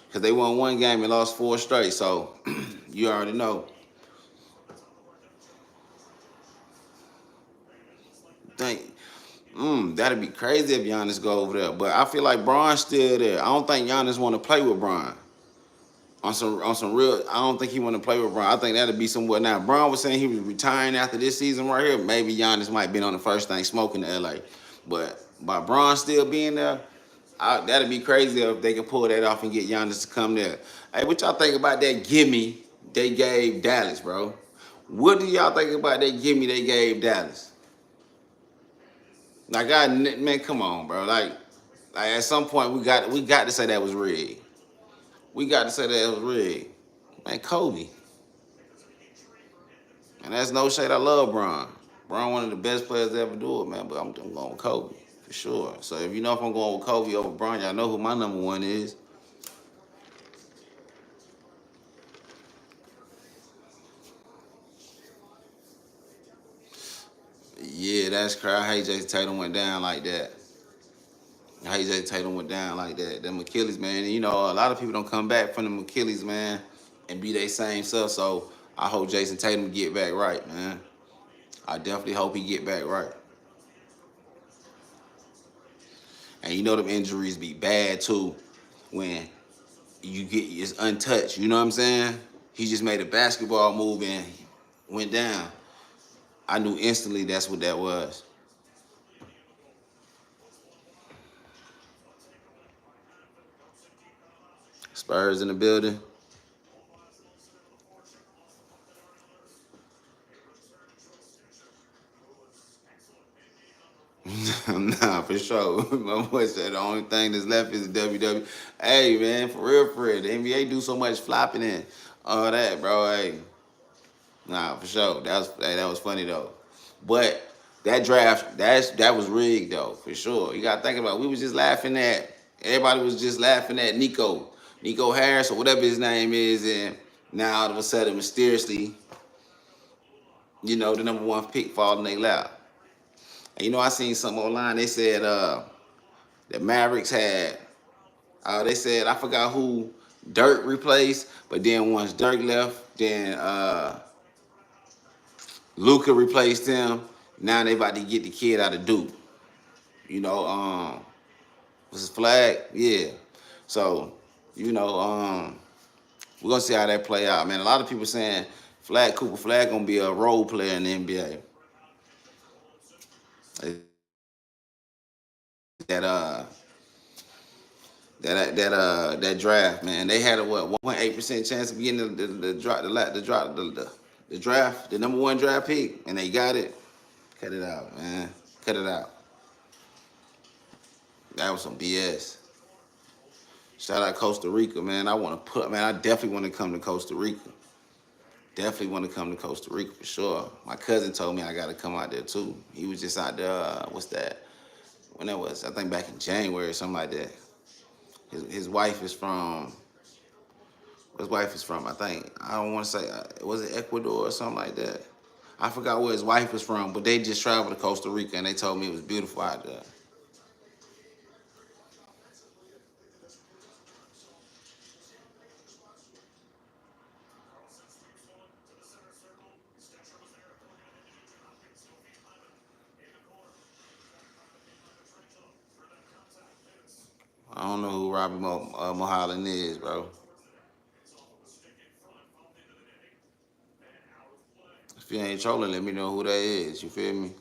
because they won one game and lost four straight. So you already know. Think that'd be crazy if Giannis go over there. But I feel like Bron's still there. I don't think Giannis want to play with Bron. On some real, I don't think he want to play with Bron. I think that'd be somewhat now. Bron was saying he was retiring after this season right here. Maybe Giannis might be on the first thing smoking to LA. But by Bron still being there, that'd be crazy if they could pull that off and get Giannis to come there. Hey, what y'all think about that gimme they gave Dallas, bro? What do y'all think about that gimme they gave Dallas? Like, man, come on, bro. Like at some point we got to say that was rigged. We got to say that it was rigged. Man, Kobe. And that's no shade. I love Bron. Bron, one of the best players to ever do it, man. But I'm going with Kobe for sure. So if I'm going with Kobe over Bron, y'all know who my number one is. Yeah, that's crazy. I hate Jason Tatum went down like that. I hate Jason Tatum went down like that. Them Achilles, man. And, a lot of people don't come back from them Achilles, man, and be their same self. So I hope Jason Tatum get back right, man. I definitely hope he get back right. And them injuries be bad too when you get it's untouched. You know what I'm saying? He just made a basketball move and went down. I knew instantly that's what that was. Spurs in the building. Nah, for sure. My boy said the only thing that's left is the WWE. Hey, man, for real. The NBA do so much flopping and all that, bro. Hey, nah, for sure. That was funny though. But that draft, that was rigged though, for sure. You gotta think about it. We was just laughing at everybody was just laughing at Nico Harris or whatever his name is, and now all of a sudden mysteriously, the number one pick fall in their lap. And I seen something online. They said the Mavericks had they said I forgot who Dirk replaced, but then once Dirk left, then Luca replaced him. Now they about to get the kid out of Duke. You know, was his flag? Yeah. So, we're gonna see how that play out, man. A lot of people saying Cooper Flag gonna be a role player in the NBA. That that draft, man. They had a 1.8% chance of getting the draft, the number one draft pick, and they got it. Cut it out, man. Cut it out. That was some BS. Shout out Costa Rica, man. I definitely want to come to Costa Rica. Definitely want to come to Costa Rica for sure. My cousin told me I got to come out there too. He was just out there. What's that? When that was, I think back in January or something like that. His wife is from. His wife is from. I think I don't want to say. Was it Ecuador or something like that? I forgot where his wife was from, but they just traveled to Costa Rica and they told me it was beautiful out there. I don't know who Robbie Mulholland is, bro. If you ain't trolling, let me know who that is. You feel me?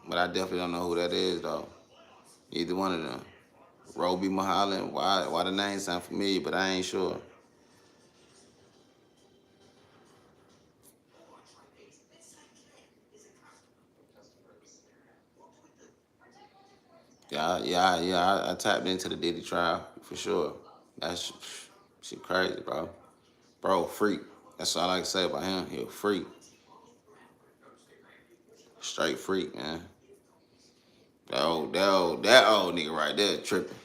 But I definitely don't know who that is, though. Either one of them. Roby Mulholland. Why the name sound familiar, but I ain't sure. I tapped into the Diddy trial for sure. That's shit crazy, bro. Bro, freak. That's all I can say about him. He a freak. Straight freak, man. That old nigga right there tripping.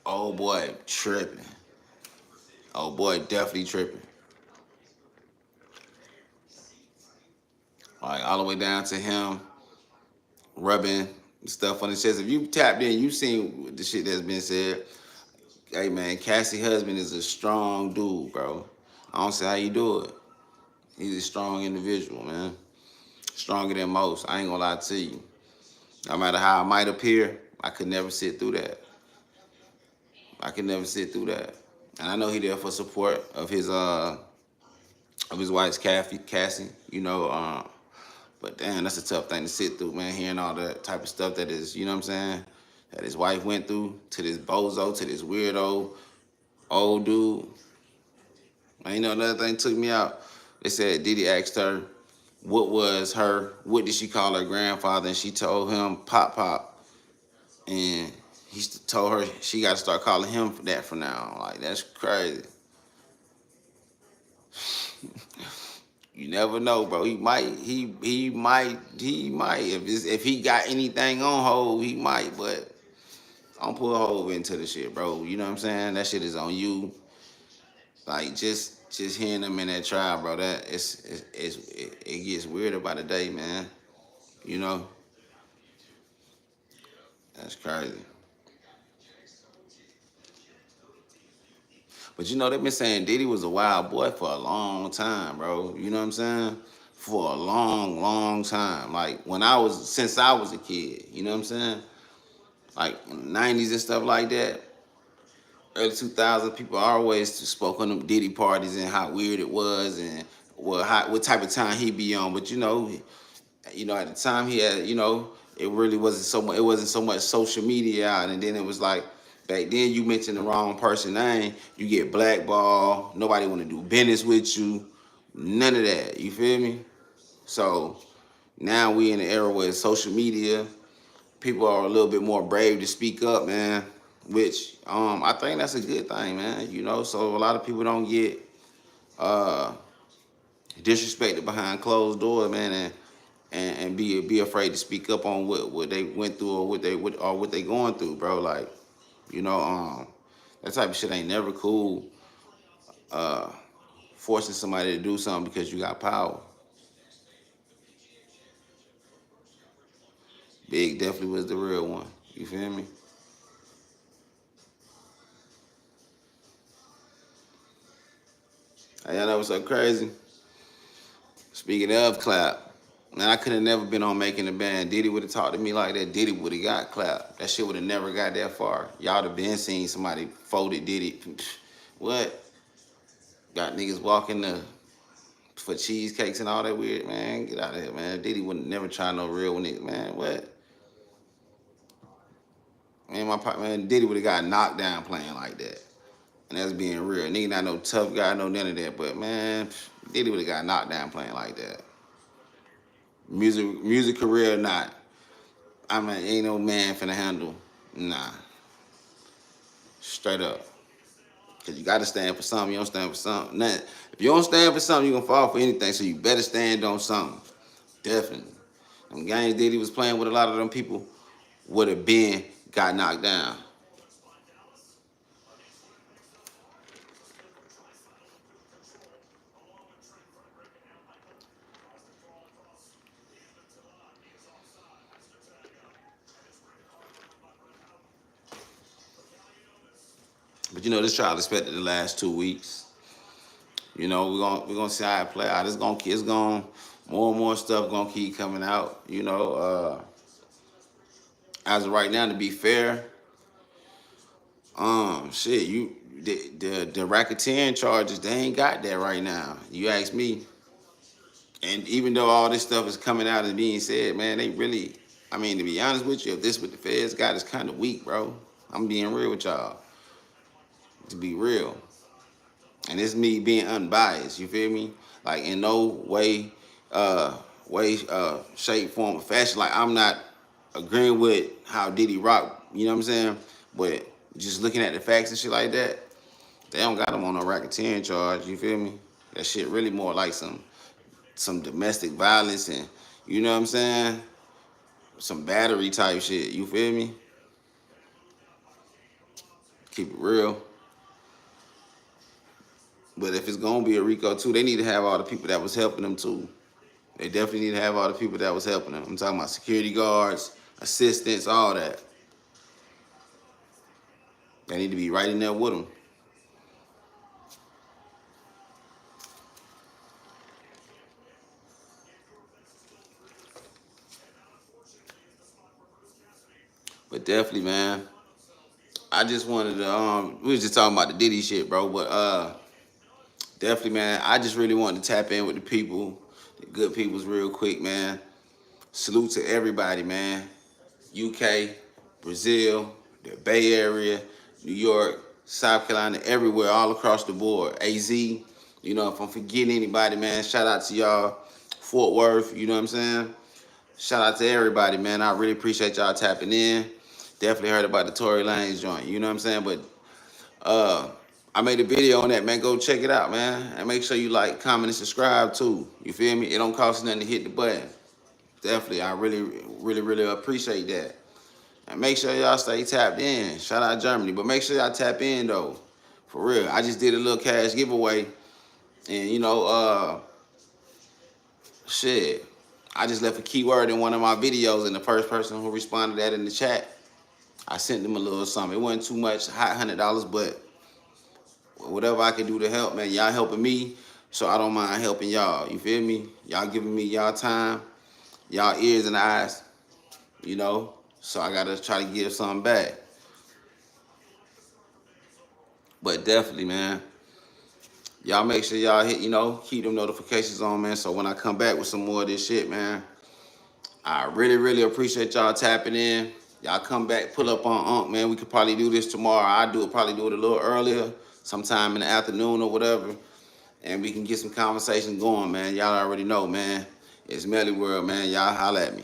Old boy tripping. Old boy definitely tripping. Like all the way down to him rubbing stuff on his chest. If you tapped in, you seen the shit that's been said. Hey man, Cassie husband is a strong dude, bro. I don't see how you do it. He's a strong individual, man. Stronger than most. I ain't gonna lie to you. No matter how I might appear, I could never sit through that. I could never sit through that. And I know he there for support of his wife's Cassie. But damn, that's a tough thing to sit through, man. Hearing all that type of stuff that is, you know what I'm saying, that his wife went through to this bozo, to this weirdo old dude. And another thing took me out. They said Diddy asked her what did she call her grandfather, and she told him Pop Pop, and he told her she got to start calling him that from now on. Like that's crazy. You never know, bro. He might. If he got anything on hold, he might. But don't pull a hold into the shit, bro. You know what I'm saying? That shit is on you. Like just hearing them in that trial, bro. That it gets weirder by the day, man. You know, that's crazy. But they've been saying Diddy was a wild boy for a long time, bro. You know what I'm saying? For a long, long time. Like since I was a kid. You know what I'm saying? Like in the 90s and stuff like that. Early 2000s, people always spoke on them Diddy parties and how weird it was and what type of time he be on. But at the time he had, it really wasn't so much. It wasn't so much social media out, and then it was like back then you mention the wrong person name, you get blackballed. Nobody want to do business with you. None of that. You feel me? So now we in the era where it's social media. People are a little bit more brave to speak up, man. Which I think that's a good thing, man. So a lot of people don't get uh, disrespected behind closed doors, man, and be afraid to speak up on what they went through or what they going through, bro. Like, that type of shit ain't never cool. Uh, Forcing somebody to do something because you got power. Big definitely was the real one. You feel me? Hey, I know what's so crazy. Speaking of clap, man, I could have never been on Making the Band. Diddy would have talked to me like that. Diddy would have got clapped. That shit would have never got that far. Y'all would have been seen somebody folded Diddy. What? Got niggas walking for cheesecakes and all that weird, man. Get out of here, man. Diddy would never try no real nigga, man. What? Man, Diddy would have got knocked down playing like that. And that's being real. Nigga not no tough guy, no none of that. But man, Diddy would have got knocked down playing like that. Music career or not. I mean, ain't no man finna handle. Nah. Straight up. Cause you gotta stand for something. You don't stand for something. Nothing. If you don't stand for something, you gonna fall for anything. So you better stand on something. Definitely. Them games Diddy was playing with, a lot of them people would have been got knocked down. But this trial expected to last 2 weeks. We're gonna see how it play out. It's gonna more and more stuff gonna keep coming out. As of right now, to be fair, shit, the racketeering charges, they ain't got that right now. You ask me. And even though all this stuff is coming out and being said, man, they really, I mean, to be honest with you, if this what the feds got is kind of weak, bro. I'm being real with y'all. To be real. And it's me being unbiased, you feel me? Like in no way, shape, form, or fashion. Like I'm not agreeing with how Diddy rock, you know what I'm saying? But just looking at the facts and shit like that, they don't got him on no racketeering charge. You feel me? That shit really more like some domestic violence and you know what I'm saying? Some battery type shit. You feel me? Keep it real. But if it's gonna be a Rico too, they need to have all the people that was helping them too. They definitely need to have all the people that was helping them. I'm talking about security guards, assistants, all that. They need to be right in there with them. But definitely, man. I just wanted to we was just talking about the Diddy shit, bro. But definitely, man, I just really wanted to tap in with the people, the good peoples real quick, man. Salute to everybody, man. UK, Brazil, the Bay Area, New York, South Carolina, everywhere, all across the board. AZ, you know, if I'm forgetting anybody, man, shout out to y'all. Fort Worth, you know what I'm saying? Shout out to everybody, man. I really appreciate y'all tapping in. Definitely heard about the Tory Lanez joint, you know what I'm saying? But uh, I made a video on that, man. Go check it out, man. And make sure you like, comment, and subscribe too. You feel me? It don't cost nothing to hit the button. Definitely, I really appreciate that. And make sure y'all stay tapped in. Shout out Germany. But make sure y'all tap in though. For real. I just did a little cash giveaway. And you know, shit. I just left a keyword in one of my videos and the first person who responded to that in the chat, I sent them a little something. It wasn't too much, hot $100, but whatever I can do to help, man. Y'all helping me, so I don't mind helping y'all. You feel me? Y'all giving me y'all time, y'all ears and eyes, you know? So I gotta try to give something back. But definitely, man. Y'all make sure y'all hit, you know, keep them notifications on, man. So when I come back with some more of this shit, man, I really appreciate y'all tapping in. Y'all come back, pull up on Unc, man. We could probably do this tomorrow. Probably do it a little earlier, sometime in the afternoon or whatever. And we can get some conversation going, man. Y'all already know, man. It's Melly World, man. Y'all holla at me.